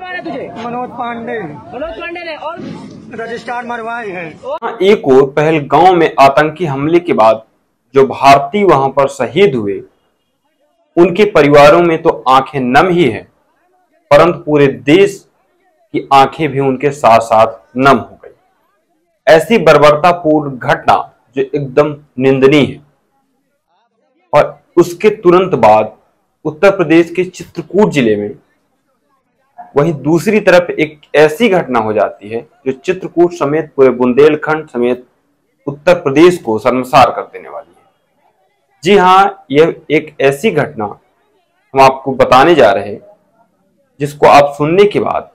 तुझे? मनोज पांडे ने और रजिस्ट्रार मरवाए हैं। एक और पहलगांव में आतंकी हमले के बाद जो भारतीय वहां पर शहीद हुए, उनके परिवारों में तो आंखें नम ही है, परंतु पूरे देश की आंखें भी उनके साथ साथ नम हो गई। ऐसी बर्बरतापूर्ण घटना जो एकदम निंदनीय है। और उसके तुरंत बाद उत्तर प्रदेश के चित्रकूट जिले में वहीं दूसरी तरफ एक ऐसी घटना हो जाती है जो चित्रकूट समेत पूरे बुंदेलखंड समेत उत्तर प्रदेश को शर्मसार कर देने वाली है। जी हां, यह एक ऐसी घटना हम आपको बताने जा रहे हैं जिसको आप सुनने के बाद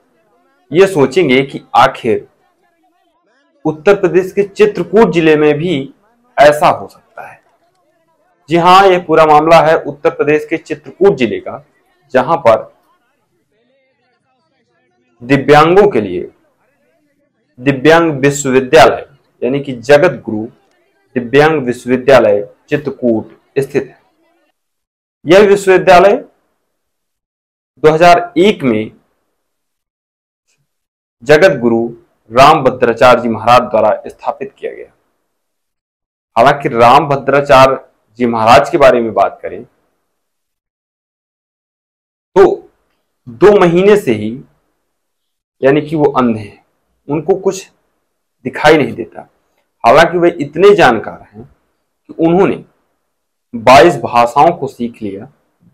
यह सोचेंगे कि आखिर उत्तर प्रदेश के चित्रकूट जिले में भी ऐसा हो सकता है। जी हां, यह पूरा मामला है उत्तर प्रदेश के चित्रकूट जिले का, जहां पर दिव्यांगों के लिए दिव्यांग विश्वविद्यालय यानी कि जगत गुरु दिव्यांग विश्वविद्यालय चित्रकूट स्थित है। यह विश्वविद्यालय 2001 में जगत गुरु रामभद्राचार्य जी महाराज द्वारा स्थापित किया गया। हालांकि रामभद्राचार्य जी महाराज के बारे में बात करें तो 2 महीने से ही यानी कि वो अंधे हैं, उनको कुछ दिखाई नहीं देता। हालांकि वे इतने जानकार हैं कि उन्होंने 22 भाषाओं को सीख लिया,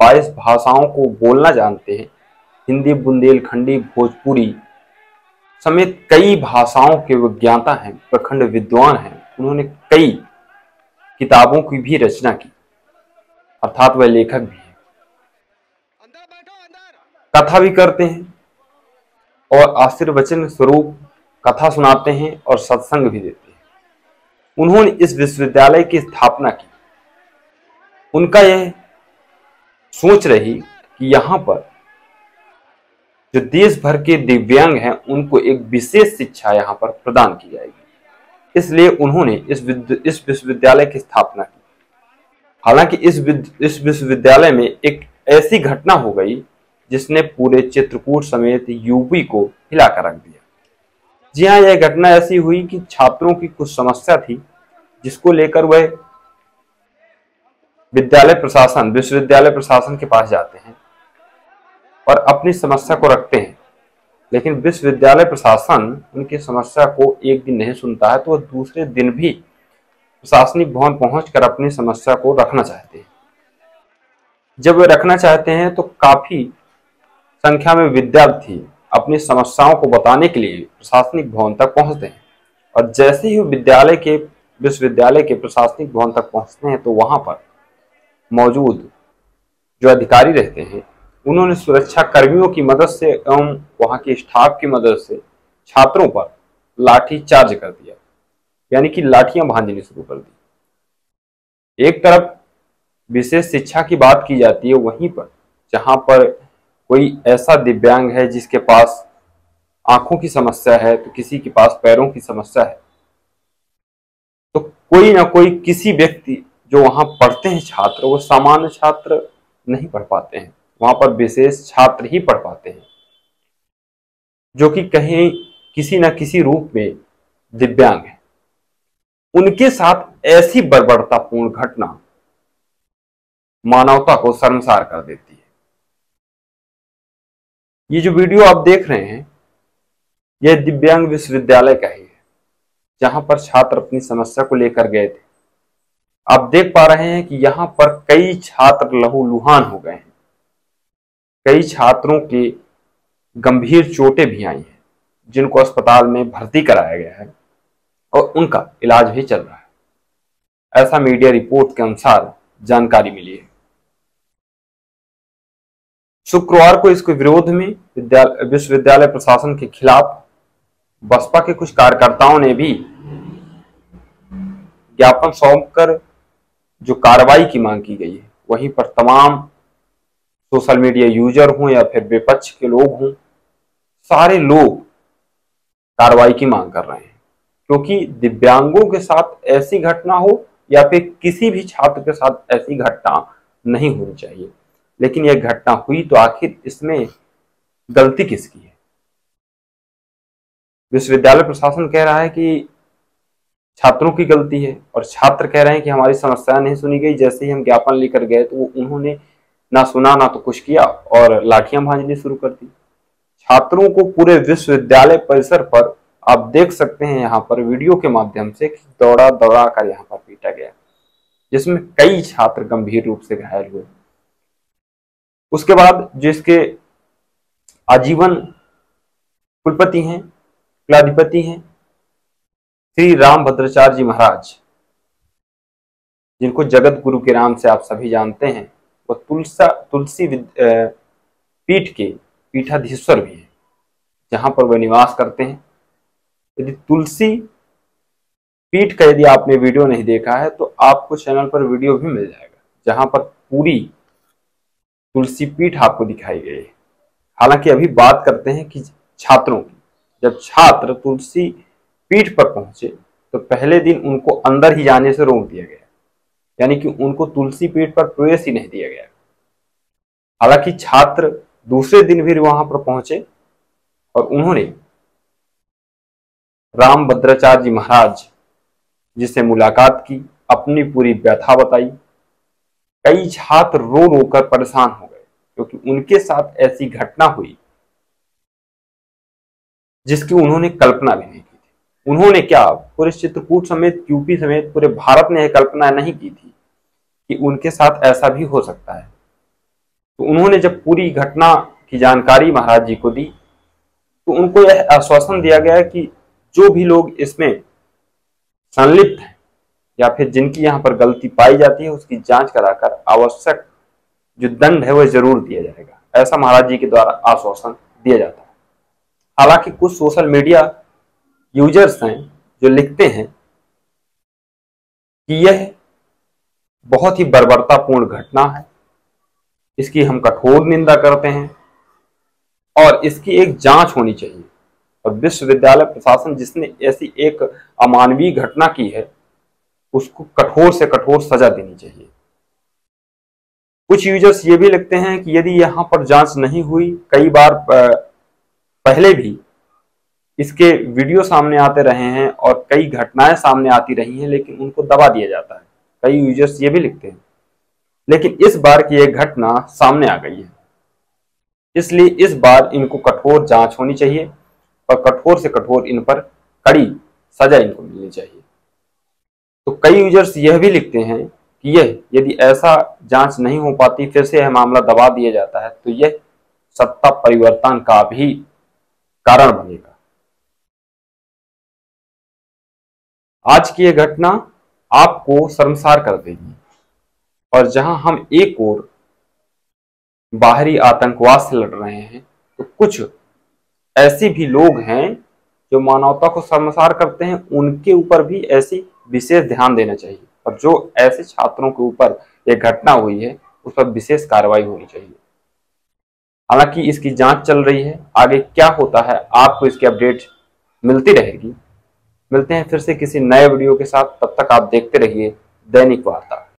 22 भाषाओं को बोलना जानते हैं। हिंदी, बुंदेलखंडी, भोजपुरी समेत कई भाषाओं के वो ज्ञाता हैं, प्रखंड विद्वान हैं। उन्होंने कई किताबों की भी रचना की, अर्थात वह लेखक भी हैं। कथा भी करते हैं और आशीर्वचन स्वरूप कथा सुनाते हैं और सत्संग भी देते हैं। उन्होंने इस विश्वविद्यालय की स्थापना की। उनका यह सोच रही कि यहाँ पर जो देश भर के दिव्यांग हैं उनको एक विशेष शिक्षा यहाँ पर प्रदान की जाएगी, इसलिए उन्होंने इस विश्वविद्यालय की स्थापना की। हालांकि इस विश्वविद्यालय में एक ऐसी घटना हो गई जिसने पूरे चित्रकूट समेत यूपी को हिलाकर रख दिया। जी हाँ, यह घटना ऐसी हुई कि छात्रों की कुछ समस्या थी जिसको लेकर वह विश्वविद्यालय प्रशासन के पास जाते हैं और अपनी समस्या को रखते हैं। लेकिन विश्वविद्यालय प्रशासन उनकी समस्या को एक दिन नहीं सुनता है, तो वह दूसरे दिन भी प्रशासनिक भवन पहुंचकर अपनी समस्या को रखना चाहते हैं। जब वे रखना चाहते हैं तो काफी संख्या में विद्यार्थी अपनी समस्याओं को बताने के लिए प्रशासनिक भवन तक पहुंचते हैं। और जैसे ही विश्वविद्यालय के प्रशासनिक भवन तक पहुंचते हैं तो वहां पर मौजूद जो अधिकारी रहते हैं उन्होंने सुरक्षा कर्मियों की मदद से एवं वहां के स्टाफ की मदद से छात्रों पर लाठी चार्ज कर दिया, यानी कि लाठियां भांजनी शुरू कर दी। एक तरफ विशेष शिक्षा की बात की जाती है, वहीं पर जहां पर कोई ऐसा दिव्यांग है जिसके पास आंखों की समस्या है, तो किसी के पास पैरों की समस्या है, तो कोई ना कोई किसी व्यक्ति जो वहां पढ़ते हैं छात्र, वो सामान्य छात्र नहीं पढ़ पाते हैं, वहां पर विशेष छात्र ही पढ़ पाते हैं जो कि कहीं किसी न किसी रूप में दिव्यांग है। उनके साथ ऐसी बर्बरतापूर्ण घटना मानवता को शर्मसार कर देती है। ये जो वीडियो आप देख रहे हैं यह दिव्यांग विश्वविद्यालय का ही है, जहां पर छात्र अपनी समस्या को लेकर गए थे। आप देख पा रहे हैं कि यहाँ पर कई छात्र लहूलुहान हो गए हैं, कई छात्रों के गंभीर चोटें भी आई हैं जिनको अस्पताल में भर्ती कराया गया है और उनका इलाज भी चल रहा है, ऐसा मीडिया रिपोर्ट के अनुसार जानकारी मिली है। शुक्रवार को इसके विरोध में विश्वविद्यालय प्रशासन के खिलाफ बसपा के कुछ कार्यकर्ताओं ने भी ज्ञापन सौंपकर जो कार्रवाई की मांग की गई है, वहीं पर तमाम सोशल मीडिया यूजर हों या फिर विपक्ष के लोग हों, सारे लोग कार्रवाई की मांग कर रहे हैं, क्योंकि दिव्यांगों के साथ ऐसी घटना हो या फिर किसी भी छात्र के साथ ऐसी घटना नहीं होनी चाहिए। लेकिन यह घटना हुई तो आखिर इसमें गलती किसकी है? विश्वविद्यालय प्रशासन कह रहा है कि छात्रों की गलती है, और छात्र कह रहे हैं कि हमारी समस्या नहीं सुनी गई। जैसे ही हम ज्ञापन लेकर गए तो उन्होंने ना सुना ना तो कुछ किया और लाठियां भांजनी शुरू कर दी। छात्रों को पूरे विश्वविद्यालय परिसर पर आप देख सकते हैं यहाँ पर वीडियो के माध्यम से दौड़ा दौड़ा कर यहाँ पर पीटा गया, जिसमें कई छात्र गंभीर रूप से घायल हुए। उसके बाद जिसके आजीवन कुलपति हैं, कुलाधिपति हैं श्री रामभद्राचार्य जी महाराज, जिनको जगत गुरु के नाम से आप सभी जानते हैं, वो तुलसी पीठ के पीठाधीश्वर भी हैं, जहां पर वह निवास करते हैं। यदि तुलसी पीठ का यदि आपने वीडियो नहीं देखा है तो आपको चैनल पर वीडियो भी मिल जाएगा, जहां पर पूरी तुलसी पीठ आपको दिखाई गई है। हालांकि अभी बात करते हैं कि छात्रों की। जब छात्र तुलसी पीठ पर पहुंचे तो पहले दिन उनको अंदर ही जाने से रोक दिया गया, यानी कि उनको तुलसी पीठ पर प्रवेश ही नहीं दिया गया। हालांकि छात्र दूसरे दिन भी वहां पर पहुंचे और उन्होंने रामभद्राचार्य जी महाराज जी से मुलाकात की, अपनी पूरी व्यथा बताई। कई छात्र रो रो कर परेशान हो गए, क्योंकि उनके साथ ऐसी घटना हुई जिसकी उन्होंने कल्पना भी नहीं की थी। उन्होंने क्या, पूरे चित्रकूट समेत यूपी समेत पूरे भारत ने यह कल्पना नहीं की थी कि उनके साथ ऐसा भी हो सकता है। तो उन्होंने जब पूरी घटना की जानकारी महाराज जी को दी तो उनको यह आश्वासन दिया गया कि जो भी लोग इसमें संलिप्त हैं या फिर जिनकी यहाँ पर गलती पाई जाती है उसकी जांच कराकर आवश्यक जो दंड है वह जरूर दिया जाएगा, ऐसा महाराज जी के द्वारा आश्वासन दिया जाता है। हालांकि कुछ सोशल मीडिया यूजर्स हैं जो लिखते हैं कि यह बहुत ही बर्बरतापूर्ण घटना है, इसकी हम कठोर निंदा करते हैं और इसकी एक जांच होनी चाहिए। और विश्वविद्यालय प्रशासन जिसने ऐसी एक अमानवीय घटना की है उसको कठोर से कठोर सजा देनी चाहिए। कुछ यूजर्स ये भी लिखते हैं कि यदि यहाँ पर जांच नहीं हुई, कई बार पहले भी इसके वीडियो सामने आते रहे हैं और कई घटनाएं सामने आती रही हैं, लेकिन उनको दबा दिया जाता है। कई यूजर्स ये भी लिखते हैं, लेकिन इस बार की एक घटना सामने आ गई है, इसलिए इस बार इनको कठोर जांच होनी चाहिए और कठोर से कठोर इन पर कड़ी सजा इनको मिलनी चाहिए। तो कई यूजर्स यह भी लिखते हैं कि यह यदि ऐसा जांच नहीं हो पाती, फिर से यह मामला दबा दिया जाता है, तो यह सत्ता परिवर्तन का भी कारण बनेगा। आज की यह घटना आपको शर्मसार कर देगी, और जहां हम एक ओर बाहरी आतंकवाद से लड़ रहे हैं तो कुछ ऐसे भी लोग हैं जो मानवता को शर्मसार करते हैं, उनके ऊपर भी ऐसी विशेष ध्यान देना चाहिए। और जो ऐसे छात्रों के ऊपर यह घटना हुई है उस पर विशेष कार्रवाई होनी चाहिए। हालांकि इसकी जांच चल रही है, आगे क्या होता है आपको इसकी अपडेट मिलती रहेगी। मिलते हैं फिर से किसी नए वीडियो के साथ, तब तक आप देखते रहिए दैनिक वार्ता।